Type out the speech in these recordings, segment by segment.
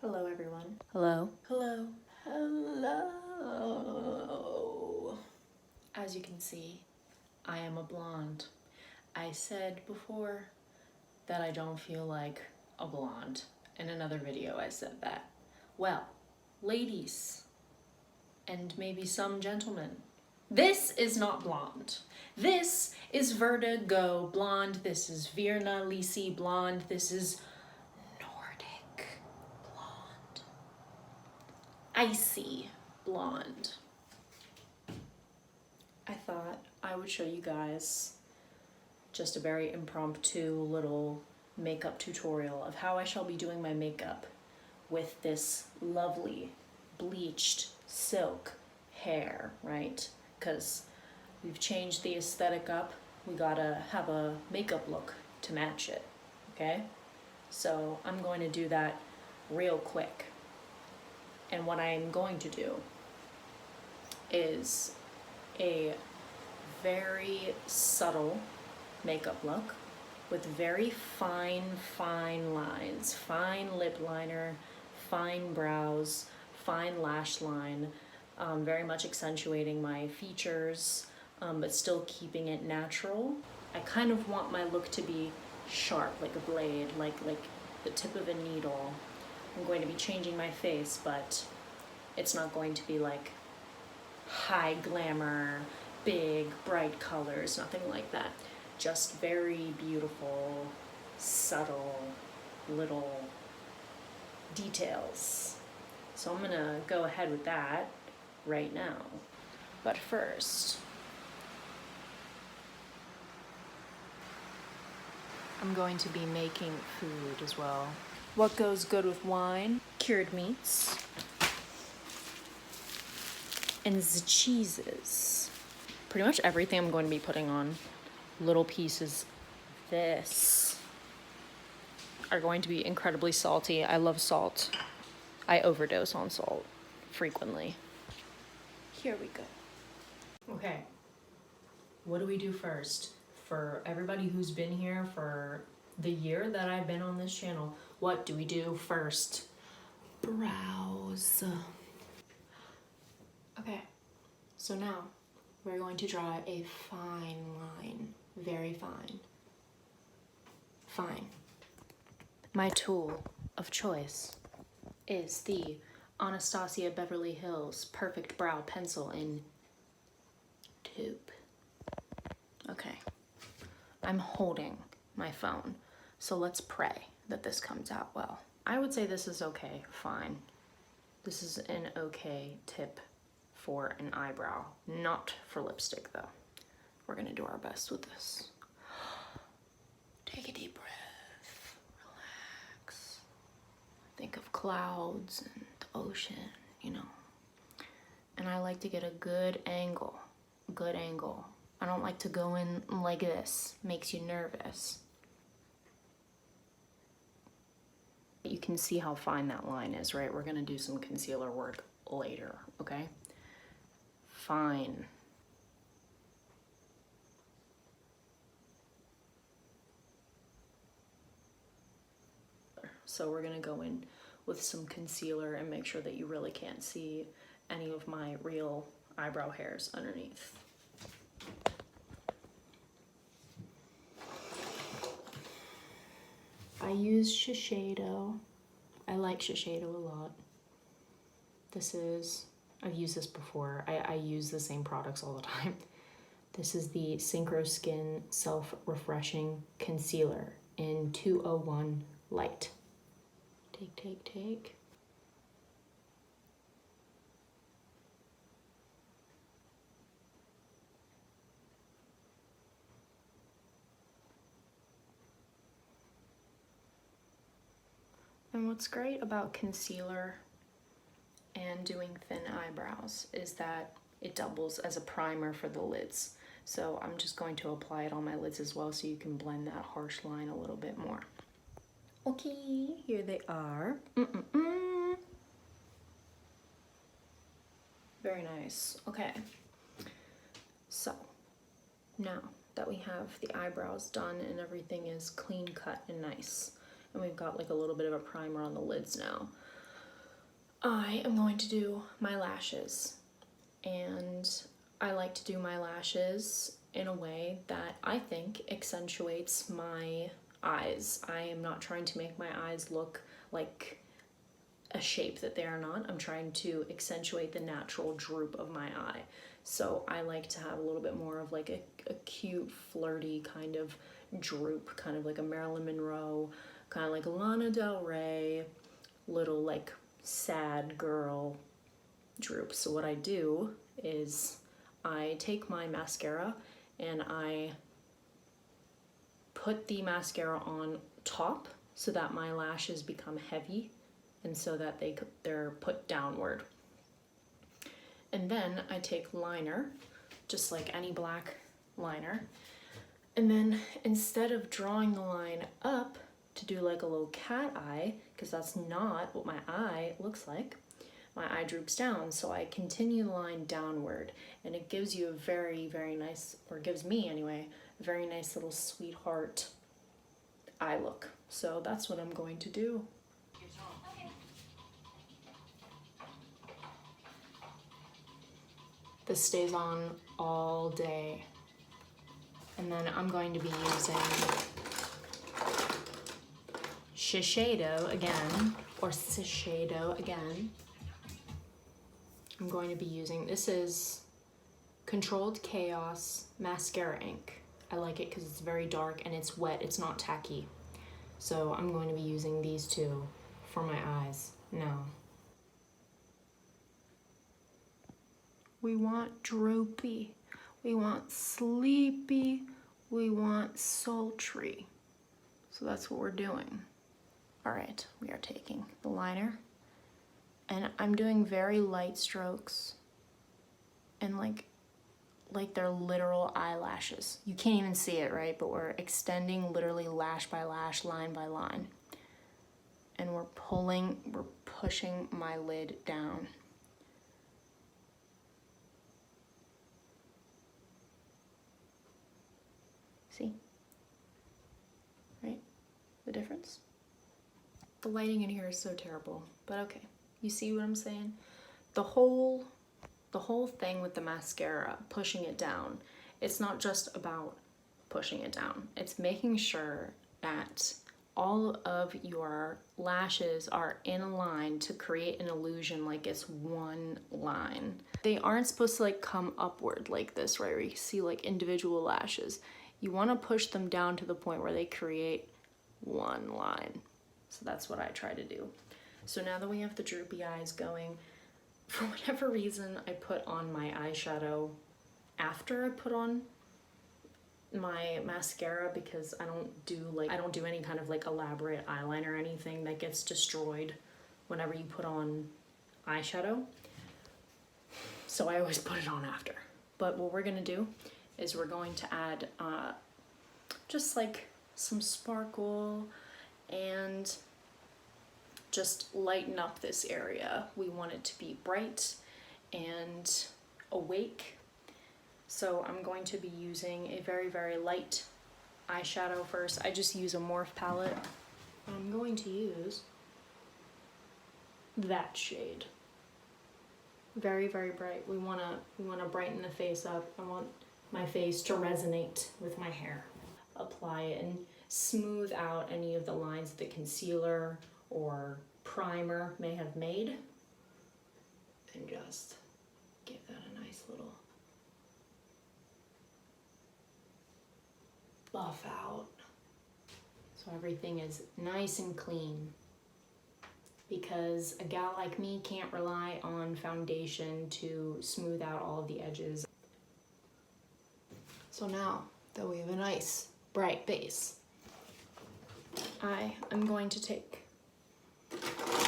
Hello, everyone. Hello. Hello. Hello. As you can see, I am a blonde. I said before that I don't feel like a blonde. In another video, I said that. Well, ladies, and maybe some gentlemen, this is not blonde. This is Vertigo blonde. This is Virna Lisi blonde. This is Nordic blonde. Icy blonde. I thought I would show you guys just a very impromptu little makeup tutorial of how I shall be doing my makeup with this lovely bleached silk hair, right? Because we've changed the aesthetic up. We gotta have a makeup look to match it, okay? So I'm going to do that real quick. And what I'm going to do is a very subtle makeup look with very fine lines, fine lip liner, fine brows, fine lash line, very much accentuating my features, but still keeping it natural. I kind of want my look to be sharp, like a blade, like the tip of a needle. I'm going to be changing my face, but it's not going to be like high glamour, big, bright colors, nothing like that. Just very beautiful, subtle, little details. So I'm gonna go ahead with that right now. But first, I'm going to be making food as well. What goes good with wine? Cured meats. And the cheeses. Pretty much everything I'm going to be putting on little pieces of this are going to be incredibly salty. I love salt. I overdose on salt frequently. Here we go. Okay, what do we do first? For everybody who's been here for the year that I've been on this channel, what do we do first? Brows. Okay, so now we're going to draw a fine line, very fine. Fine. My tool of choice is the Anastasia Beverly Hills Perfect Brow Pencil in taupe. Okay, I'm holding my phone, so let's pray that this comes out well. I would say this is okay, fine. This is an okay tip for an eyebrow, not for lipstick though. We're gonna do our best with this. Take a deep breath, relax. Think of clouds and the ocean, you know. And I like to get a good angle, I don't like to go in like this, makes you nervous. You can see how fine that line is, right? We're gonna do some concealer work later, okay? Fine. So we're gonna go in with some concealer and make sure that you really can't see any of my real eyebrow hairs underneath. I use Shiseido. I like Shiseido a lot. I've used this before. I use the same products all the time. This is the Synchro Skin Self-Refreshing Concealer in 201 Light. Take. And what's great about concealer and doing thin eyebrows is that it doubles as a primer for the lids. So I'm just going to apply it on my lids as well so you can blend that harsh line a little bit more. Okay, here they are. Very nice. Okay, so now that we have the eyebrows done and everything is clean cut and nice, and we've got like a little bit of a primer on the lids now, I am going to do my lashes, and I like to do my lashes in a way that I think accentuates my eyes. I am not trying to make my eyes look like a shape that they are not. I'm trying to accentuate the natural droop of my eye. So I like to have a little bit more of like a cute, flirty kind of droop, kind of like a Marilyn Monroe, kind of like a Lana Del Rey, little like sad girl droop. So what I do is I take my mascara and I put the mascara on top so that my lashes become heavy and so that they're put downward. And then I take liner, just like any black liner, and then instead of drawing the line up to do like a little cat eye, because that's not what my eye looks like, my eye droops down, so I continue the line downward, and it gives you a very, very nice, or gives me anyway, a very nice little sweetheart eye look. So that's what I'm going to do. This stays on all day. And then I'm going to be using Shiseido again, or Shiseido again. I'm going to be using, this is Controlled Chaos Mascara Ink. I like it because it's very dark and it's wet, it's not tacky. So I'm going to be using these two for my eyes now. We want droopy, we want sleepy, we want sultry. So that's what we're doing. All right, we are taking the liner and I'm doing very light strokes and like they're literal eyelashes. You can't even see it, right? But we're extending literally lash by lash, line by line. And we're pushing my lid down. See? Right? The difference? The lighting in here is so terrible, but okay. You see what I'm saying? The whole thing with the mascara, pushing it down, it's not just about pushing it down. It's making sure that all of your lashes are in a line to create an illusion like it's one line. They aren't supposed to like come upward like this, right? Where you see like individual lashes. You want to push them down to the point where they create one line. So that's what I try to do. So now that we have the droopy eyes going, for whatever reason, I put on my eyeshadow after I put on my mascara because I don't do any kind of like elaborate eyeliner or anything that gets destroyed whenever you put on eyeshadow. So I always put it on after. But what we're gonna do is we're going to add just like some sparkle and just lighten up this area. We want it to be bright and awake. So I'm going to be using a very, very light eyeshadow first. I just use a Morphe palette. I'm going to use that shade. Very, very bright. We wanna brighten the face up. I want my face to resonate with my hair. Apply it and smooth out any of the lines that the concealer or primer may have made, and just give that a nice little buff out so everything is nice and clean, because a gal like me can't rely on foundation to smooth out all of the edges. So now that we have a nice bright base, I am going to take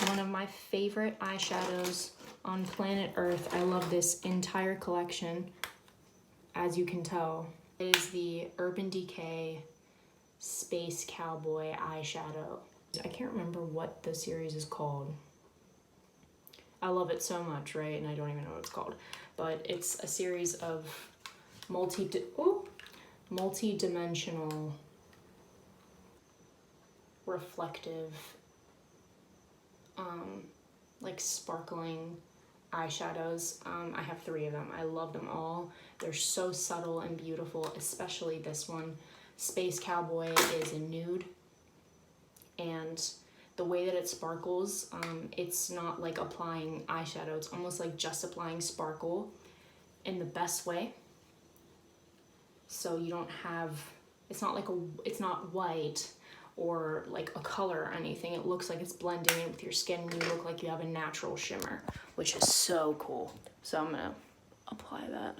one of my favorite eyeshadows on planet Earth. I love this entire collection, as you can tell. It is the Urban Decay Space Cowboy eyeshadow. I can't remember what the series is called. I love it so much, right? And I don't even know what it's called. But it's a series of multi-dimensional reflective like sparkling eyeshadows. I have 3 of them. I love them all. They're so subtle and beautiful, especially this one. Space Cowboy is a nude, and the way that it sparkles, it's not like applying eyeshadow. It's almost like just applying sparkle in the best way. So you don't have, it's not like it's not white or like a color or anything. It looks like it's blending in with your skin and you look like you have a natural shimmer, which is so cool. So I'm gonna apply that.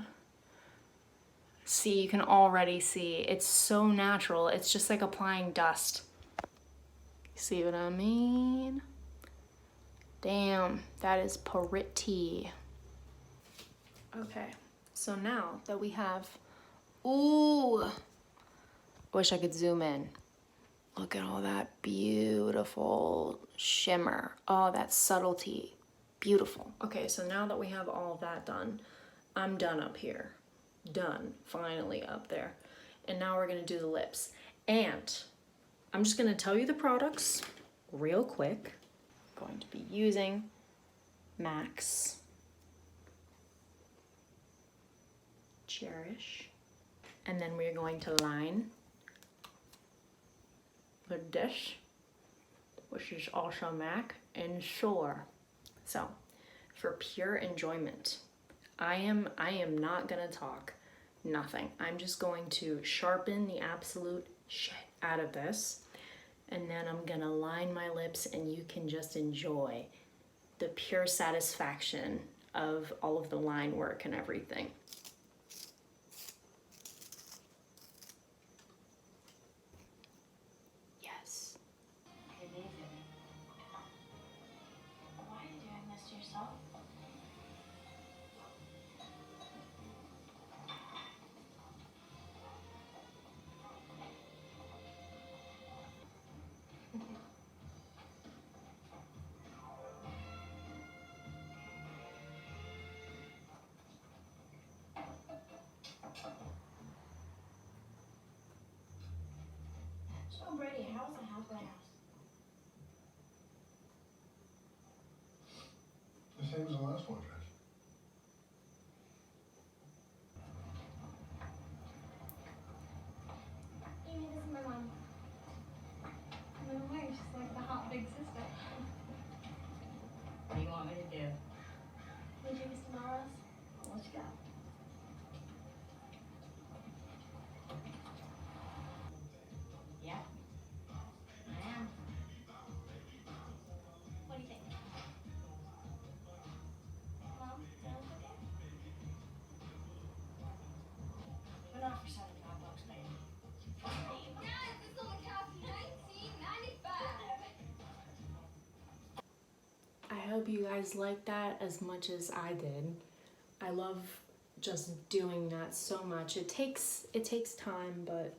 See, you can already see, it's so natural. It's just like applying dust. See what I mean? Damn, that is pretty. Okay, so now that we have, ooh, wish I could zoom in. Look at all that beautiful shimmer. Oh, that subtlety, beautiful. Okay, so now that we have all of that done, I'm done up here. Done, finally up there. And now we're gonna do the lips. And I'm just gonna tell you the products real quick. I'm going to be using MAC's Cherish. And then we're going to line with this, which is also MAC, and Soar. So, for pure enjoyment, I am not gonna talk nothing. I'm just going to sharpen the absolute shit out of this, and then I'm gonna line my lips, and you can just enjoy the pure satisfaction of all of the line work and everything. Yes. Why are you doing this to yourself? So Brady, how was the halfway house? The same as the last one, Judge. Amy, this is my mom. No way, she's like the hot big sister. What do you want me to do? Can you take us to Melrose? Let's go. Yeah. I am. What do you think? Mom, is that okay? But not for $75, baby. Guys, this only costs $19.95. I hope you guys like that as much as I did. I love just doing that so much. It takes time, but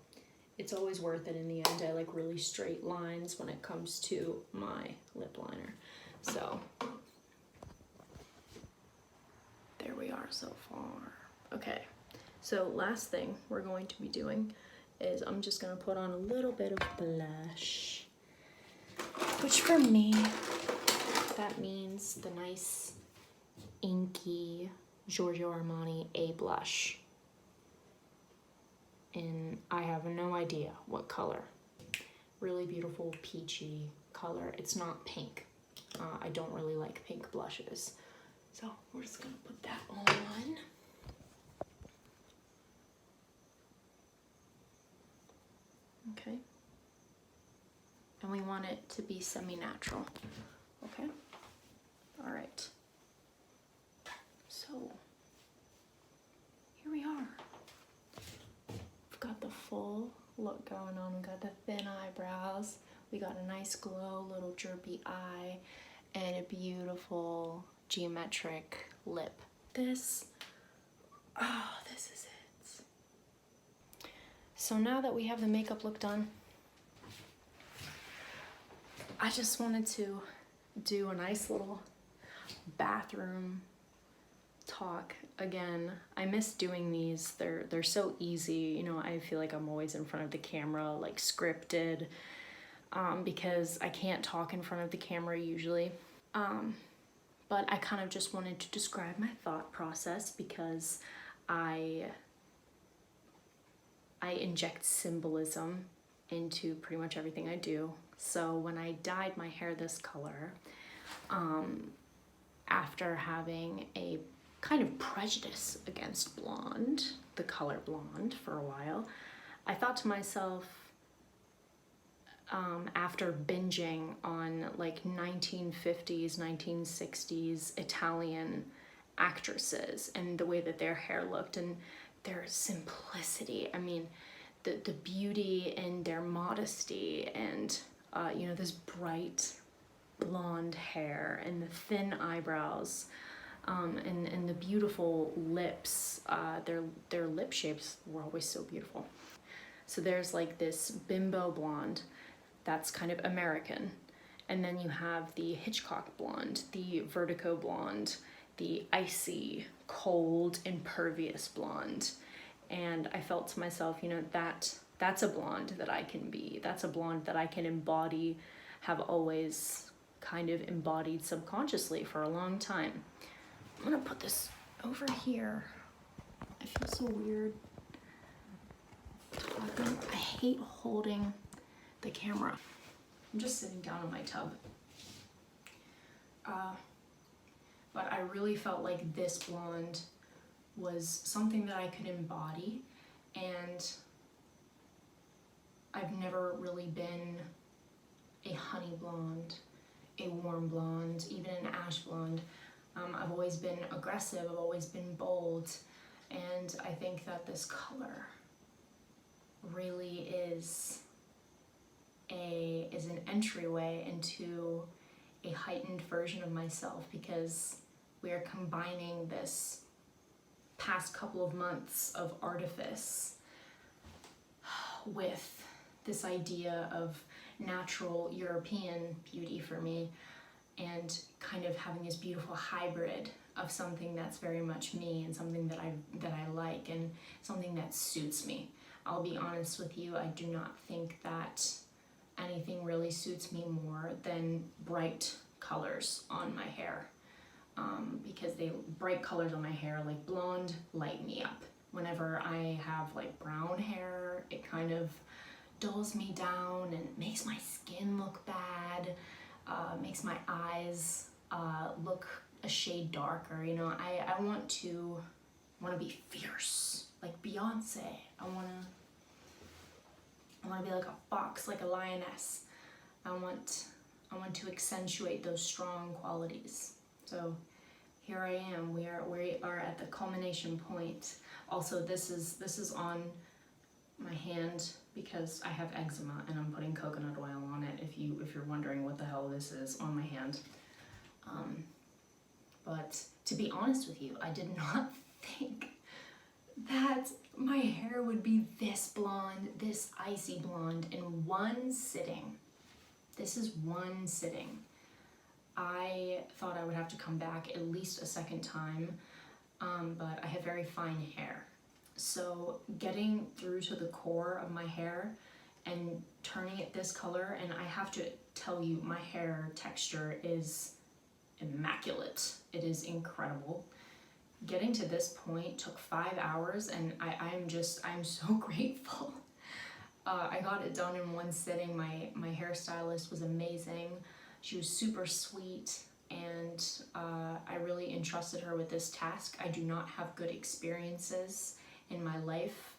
it's always worth it in the end. I like really straight lines when it comes to my lip liner. So there we are so far. Okay, so last thing we're going to be doing is I'm just gonna put on a little bit of blush, which for me, that means the nice inky Giorgio Armani A blush. And I have no idea what color. Really beautiful peachy color. It's not pink. I don't really like pink blushes. So we're just gonna put that on. Okay. And we want it to be semi-natural. Okay. All right. So here we are. We've got the full look going on. We got the thin eyebrows. We got a nice glow, little droopy eye, and a beautiful geometric lip. This is it. So now that we have the makeup look done, I just wanted to do a nice little bathroom talk again. I miss doing these. They're so easy. You know, I feel like I'm always in front of the camera, like scripted, because I can't talk in front of the camera usually. but I kind of just wanted to describe my thought process because I inject symbolism into pretty much everything I do. So when I dyed my hair this color, after having a kind of prejudice against blonde, the color blonde, for a while, I thought to myself, after binging on like 1950s, 1960s Italian actresses and the way that their hair looked and their simplicity, I mean, the beauty and their modesty and, you know, this bright blonde hair and the thin eyebrows, and the beautiful lips, their lip shapes were always so beautiful. So there's like this bimbo blonde that's kind of American, and then you have the Hitchcock blonde, the vertigo blonde, the icy, cold, impervious blonde. And I felt to myself, you know, that's a blonde that I can be. That's a blonde that I can embody, have always kind of embodied subconsciously for a long time. I'm gonna put this over here. I feel so weird talking. I hate holding the camera. I'm just sitting down in my tub. But I really felt like this blonde was something that I could embody, and I've never really been a honey blonde, a warm blonde, even an ash blonde. I've always been aggressive, I've always been bold, and I think that this color really is an entryway into a heightened version of myself, because we are combining this past couple of months of artifice with this idea of natural European beauty for me, and kind of having this beautiful hybrid of something that's very much me and something that I like and something that suits me. I'll be honest with you, I do not think that anything really suits me more than bright colors on my hair, because bright colors on my hair, like blonde, light me up. Whenever I have like brown hair, it kind of dulls me down and makes my skin look bad, makes my eyes look a shade darker. You know, I want to be fierce, like Beyonce. I want to be like a fox, like a lioness. I want to accentuate those strong qualities. So here I am. We are at the culmination point. Also, this is on my hand because I have eczema and I'm putting coconut oil on it. If you're wondering what the hell this is on my hand, but to be honest with you, I did not think that my hair would be this blonde, this icy blonde in one sitting. This is one sitting. I thought I would have to come back at least a second time, but I have very fine hair. So getting through to the core of my hair and turning it this color, and I have to tell you, my hair texture is immaculate. It is incredible. Getting to this point took 5 hours, and I'm so grateful. I got it done in one sitting. My hairstylist was amazing. She was super sweet, and I really entrusted her with this task. I do not have good experiences in my life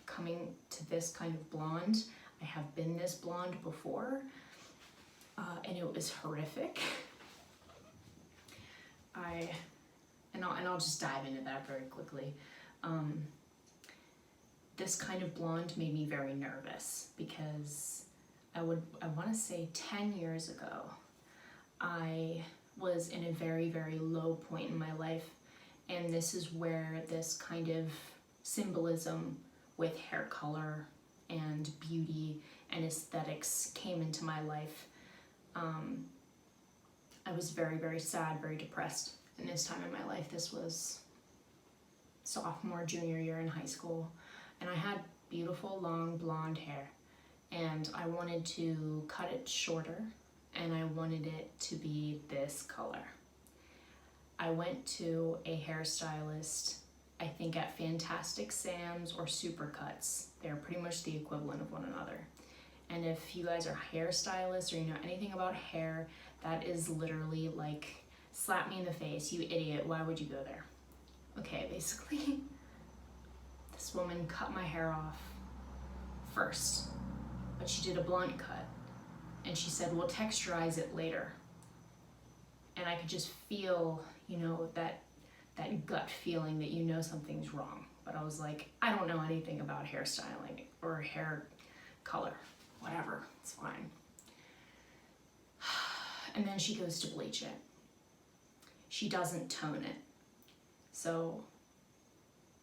coming to this kind of blonde. I have been this blonde before, and it was horrific. I'll just dive into that very quickly. This kind of blonde made me very nervous because I want to say 10 years ago, I was in a very, very low point in my life, and this is where this kind of symbolism with hair color and beauty and aesthetics came into my life. I was very, very sad, very depressed in this time in my life. This was sophomore, junior year in high school, and I had beautiful long blonde hair, and I wanted to cut it shorter, and I wanted it to be this color. I went to a hairstylist, I think at Fantastic Sam's or Supercuts. They're pretty much the equivalent of one another. And if you guys are hairstylists or you know anything about hair, that is literally like, slap me in the face, you idiot, why would you go there? Okay, basically, this woman cut my hair off first, but she did a blunt cut. And she said, we'll texturize it later. And I could just feel, you know, that gut feeling that you know something's wrong. But I was like, I don't know anything about hairstyling or hair color, whatever, it's fine. And then she goes to bleach it. She doesn't tone it. So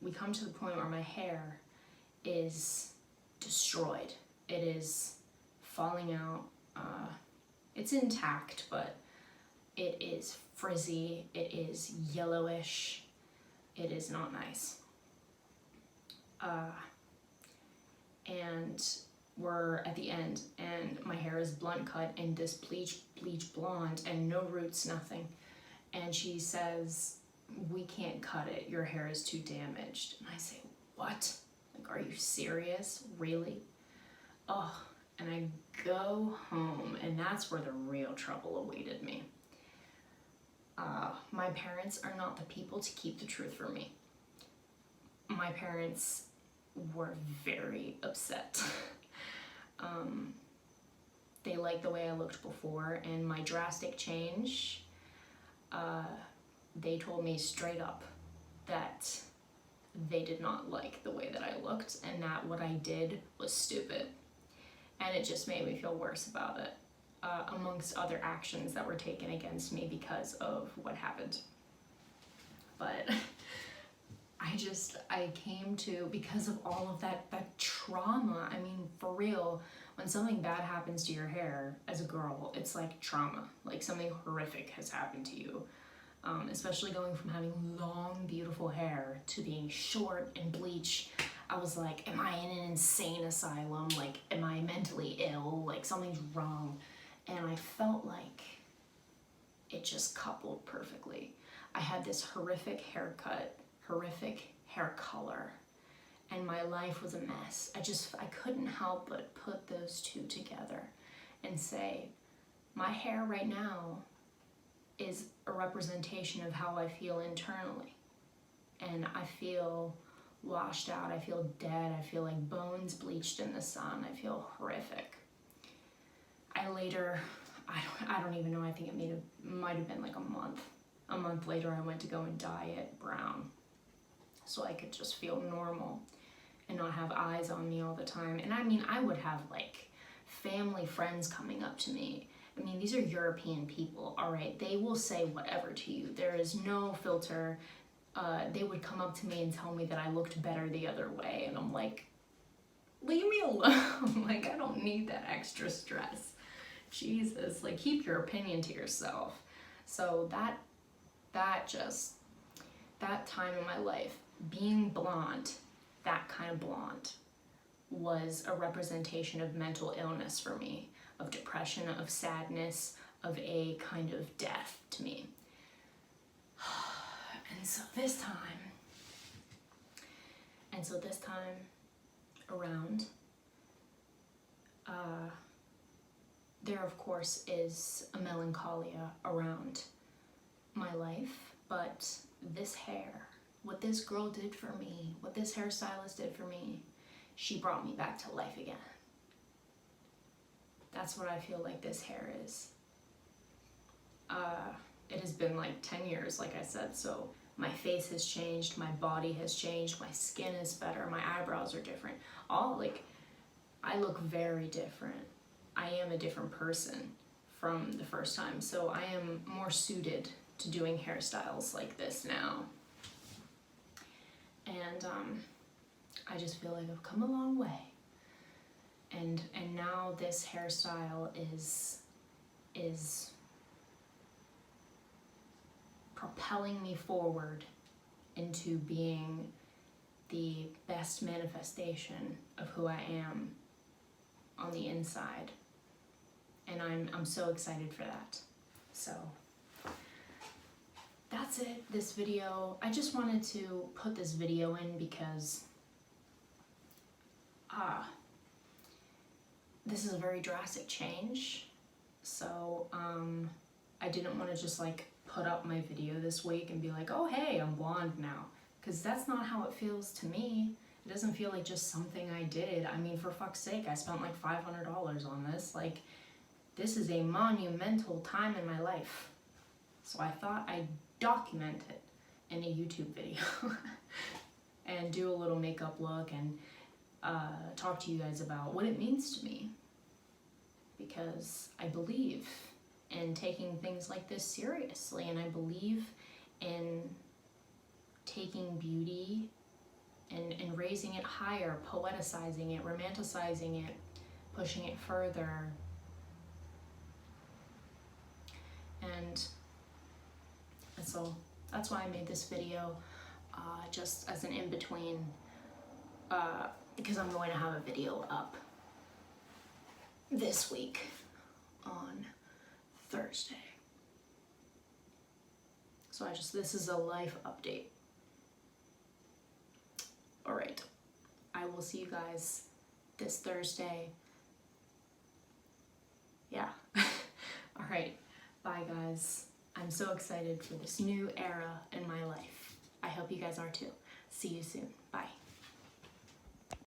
we come to the point where my hair is destroyed. It is falling out. It's intact, but it is frizzy, it is yellowish, it is not nice. And we're at the end, and my hair is blunt cut and this bleach blonde and no roots, nothing. And she says, we can't cut it, your hair is too damaged. And I say, what? Like, are you serious? Really? Oh, and I go home, and that's where the real trouble awaited me. My parents are not the people to keep the truth from me. My parents were very upset. They liked the way I looked before, and my drastic change, they told me straight up that they did not like the way that I looked and that what I did was stupid. And it just made me feel worse about it, amongst other actions that were taken against me because of what happened. But I came to, because of all of that trauma, I mean, for real, when something bad happens to your hair as a girl, it's like trauma, like something horrific has happened to you. Especially going from having long, beautiful hair to being short and bleach. I was like, am I in an insane asylum? Like, am I mentally ill? Like, something's wrong. And I felt like it just coupled perfectly. I had this horrific haircut, horrific hair color, and my life was a mess. I couldn't help but put those two together and say, my hair right now is a representation of how I feel internally. And I feel washed out, I feel dead, I feel like bones bleached in the sun, I feel horrific. I don't even know, I think it might have been like a month. A month later I went to go and dye it brown so I could just feel normal and not have eyes on me all the time. And I mean, I would have like family friends coming up to me. I mean, these are European people, all right? They will say whatever to you. There is no filter. They would come up to me and tell me that I looked better the other way. And I'm like, leave me alone. Like, I don't need that extra stress. Jesus, like, keep your opinion to yourself. So that time in my life, being blonde, that kind of blonde, was a representation of mental illness for me, of depression, of sadness, of a kind of death to me. And so this time around, there of course is a melancholia around my life, but this hair, what this girl did for me, what this hairstylist did for me, she brought me back to life again. That's what I feel like this hair is. It has been like 10 years, like I said, so my face has changed, my body has changed, my skin is better, my eyebrows are different. I look very different. I am a different person from the first time, so I am more suited to doing hairstyles like this now. And I just feel like I've come a long way. And now this hairstyle is propelling me forward into being the best manifestation of who I am on the inside. And I'm so excited for that. So that's it, this video. I just wanted to put this video in because this is a very drastic change. So I didn't want to just like put up my video this week and be like, oh hey, I'm blonde now. Because that's not how it feels to me. It doesn't feel like just something I did. I mean, for fuck's sake, I spent like $500 on this. Like, this is a monumental time in my life. So I thought I'd document it in a YouTube video and do a little makeup look and talk to you guys about what it means to me. Because I believe in taking things like this seriously, and I believe in taking beauty and raising it higher, poeticizing it, romanticizing it, pushing it further. And so that's why I made this video, just as an in-between, because I'm going to have a video up this week on Thursday. So this is a life update. All right, I will see you guys this Thursday. Yeah. All right, bye guys. I'm so excited for this new era in my life. I hope you guys are too. See you soon. Bye.